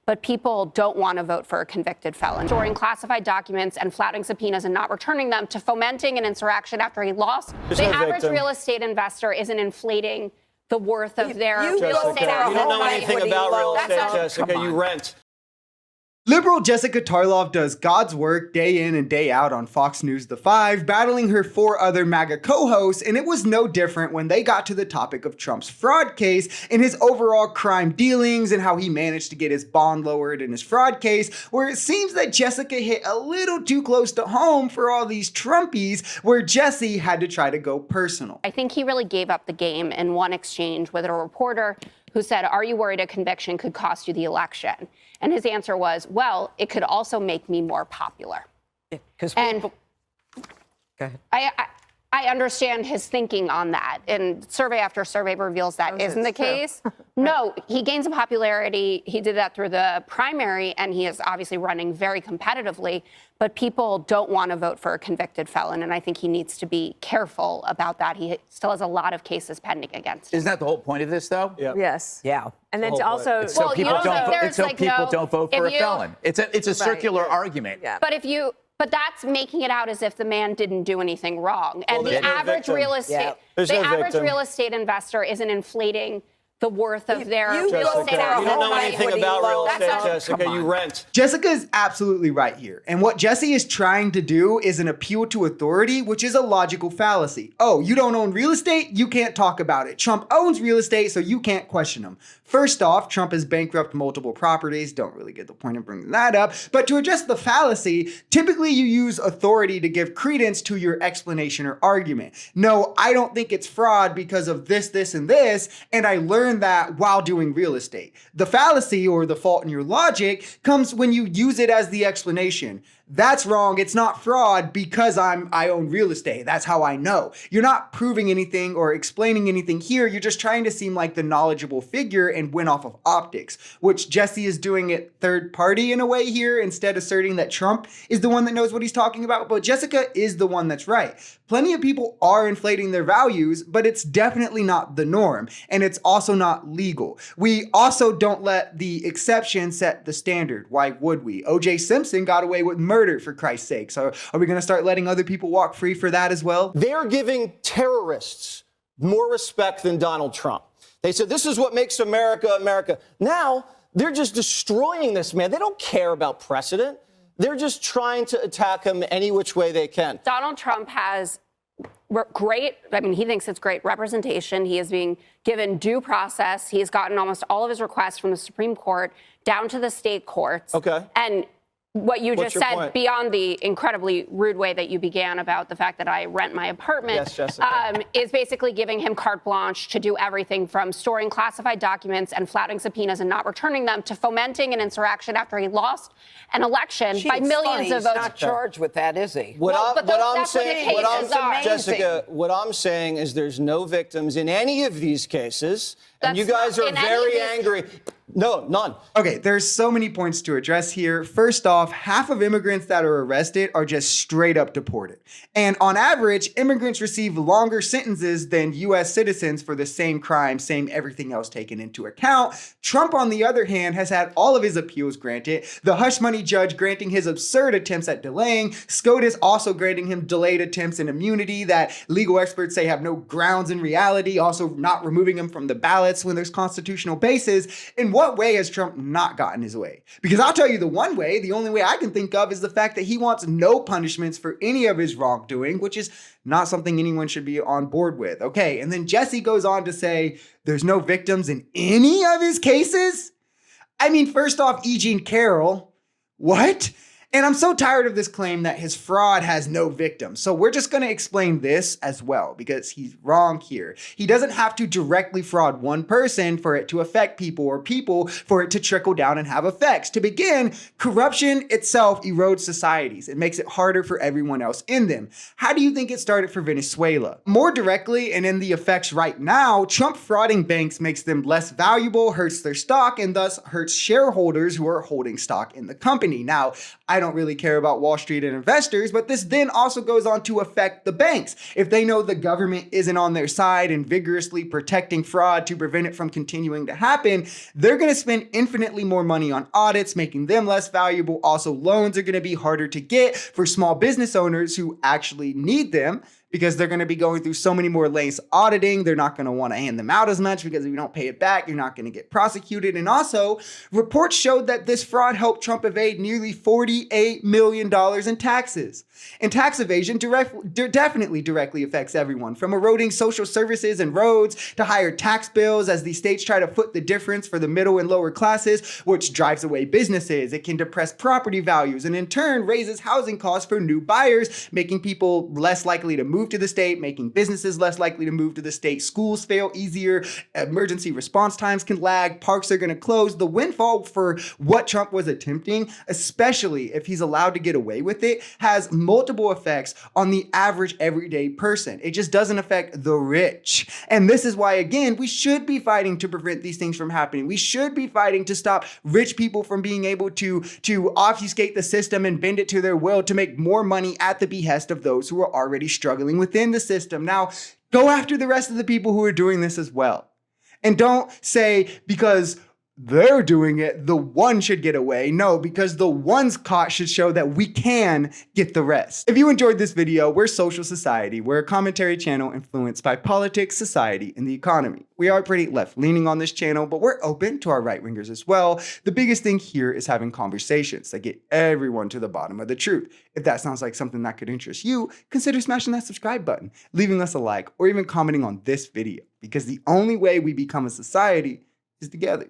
but people don't want to vote for a convicted felon. Storing classified documents and flouting subpoenas and not returning them to fomenting an insurrection after he lost. The average real estate investor isn't inflating the worth of their real estate assets. You don't know anything about real estate, Jessica. You rent. Liberal Jessica Tarlov does God's work day in and day out on Fox News The Five, battling her 4 other MAGA co-hosts, and it was no different when they got to the topic of Trump's fraud case and his overall crime dealings and how he managed to get his bond lowered in his fraud case, where it seems that Jessica hit a little too close to home for all these Trumpies, where Jesse had to try to go personal. I think he really gave up the game in one exchange with a reporter who said, "Are you worried a conviction could cost you the election?" And his answer was, "Well, it could also make me more popular." And go ahead. I understand his thinking on that, and survey after survey reveals that isn't the case. No, he gains in popularity. He did that through the primary, and he is obviously running very competitively, but people don't want to vote for a convicted felon, and I think he needs to be careful about that. He still has a lot of cases pending against him. Isn't that the whole point of this, though? Yeah. Yes. Yeah. And then to also, It's so people don't vote for a felon. It's a circular argument. Yeah. But that's making it out as if the man didn't do anything wrong. And the average real estate, real estate investor isn't inflating the worth of their real estate assets. You don't know anything about real estate, Jessica. You rent. Jessica is absolutely right here. And what Jesse is trying to do is an appeal to authority, which is a logical fallacy. Oh, you don't own real estate? You can't talk about it. Trump owns real estate, so you can't question him. First off, Trump has bankrupted multiple properties. Don't really get the point of bringing that up. But to address the fallacy, typically you use authority to give credence to your explanation or argument. No, I don't think it's fraud because of this, this, and this, and I learned that while doing real estate. The fallacy or the fault in your logic comes when you use it as the explanation. That's wrong. It's not fraud because I own real estate. That's how I know. You're not proving anything or explaining anything here. You're just trying to seem like the knowledgeable figure and win off of optics, which Jesse is doing it third party in a way here, instead asserting that Trump is the one that knows what he's talking about. But Jessica is the one that's right. Plenty of people are inflating their values, but it's definitely not the norm. And it's also not legal. We also don't let the exception set the standard. Why would we? O.J. Simpson got away with murder, for Christ's sake. So are we going to start letting other people walk free for that as well? They're giving terrorists more respect than Donald Trump. They said, this is what makes America, America. Now, they're just destroying this man. They don't care about precedent. They're just trying to attack him any which way they can. Donald Trump has he thinks it's great representation. He is being given due process. He has gotten almost all of his requests from the Supreme Court down to the state courts. Okay. And what you What's just your said, point? beyond the incredibly rude way that you began about the fact that I rent my apartment, Yes, Jessica. is basically giving him carte blanche to do everything from storing classified documents and flouting subpoenas and not returning them to fomenting an insurrection after he lost an election by millions of votes. He's not charged with that, is he? What I'm are. Jessica, what I'm saying is there's no victims in any of these cases, and you guys are very angry. No, none. Okay, there's so many points to address here. First off, half of immigrants that are arrested are just straight up deported. And on average, immigrants receive longer sentences than U.S. citizens for the same crime, same everything else taken into account. Trump, on the other hand, has had all of his appeals granted. The hush money judge granting his absurd attempts at delaying. SCOTUS also granting him delayed attempts and immunity that legal experts say have no grounds in reality, also not removing him from the ballots when there's constitutional basis. In what way has Trump not gotten his way? Because I'll tell you the one way, the only way I can think of, is the fact that he wants no punishments for any of his wrongdoing, which is not something anyone should be on board with. Okay, and then Jesse goes on to say there's no victims in any of his cases? I mean, first off, E. Jean Carroll, what? And I'm so tired of this claim that his fraud has no victims. So we're just going to explain this as well, because he's wrong here. He doesn't have to directly fraud one person for it to affect people, or people for it to trickle down and have effects. To begin, corruption itself erodes societies. It makes it harder for everyone else in them. How do you think it started for Venezuela? More directly, and in the effects right now, Trump frauding banks makes them less valuable, hurts their stock, and thus hurts shareholders who are holding stock in the company. Now, I I don't really care about Wall Street and investors, but this then also goes on to affect the banks. If they know the government isn't on their side and vigorously protecting fraud to prevent it from continuing to happen, they're going to spend infinitely more money on audits, making them less valuable. Also, loans are going to be harder to get for small business owners who actually need them, because they're going to be going through so many more lanes auditing. They're not going to want to hand them out as much, because if you don't pay it back, you're not going to get prosecuted. And also, reports showed that this fraud helped Trump evade nearly $48 million in taxes. And tax evasion definitely directly affects everyone, from eroding social services and roads to higher tax bills as the states try to foot the difference for the middle and lower classes, which drives away businesses. It can depress property values and in turn raises housing costs for new buyers, making people less likely to move to the state, making businesses less likely to move to the state. Schools fail easier, emergency response times can lag, parks are going to close. The windfall for what Trump was attempting, especially if he's allowed to get away with it, has multiple effects on the average everyday person. It just doesn't affect the rich. And this is why, again, we should be fighting to prevent these things from happening. We should be fighting to stop rich people from being able to obfuscate the system and bend it to their will to make more money at the behest of those who are already struggling within the system. Now, go after the rest of the people who are doing this as well. And don't say, because they're doing it, the one should get away. No, because the ones caught should show that we can get the rest. If you enjoyed this video, we're Social Society. We're a commentary channel influenced by politics, society, and the economy. We are pretty left-leaning on this channel, but we're open to our right-wingers as well. The biggest thing here is having conversations that get everyone to the bottom of the truth. If that sounds like something that could interest you, consider smashing that subscribe button, leaving us a like, or even commenting on this video, because the only way we become a society is together.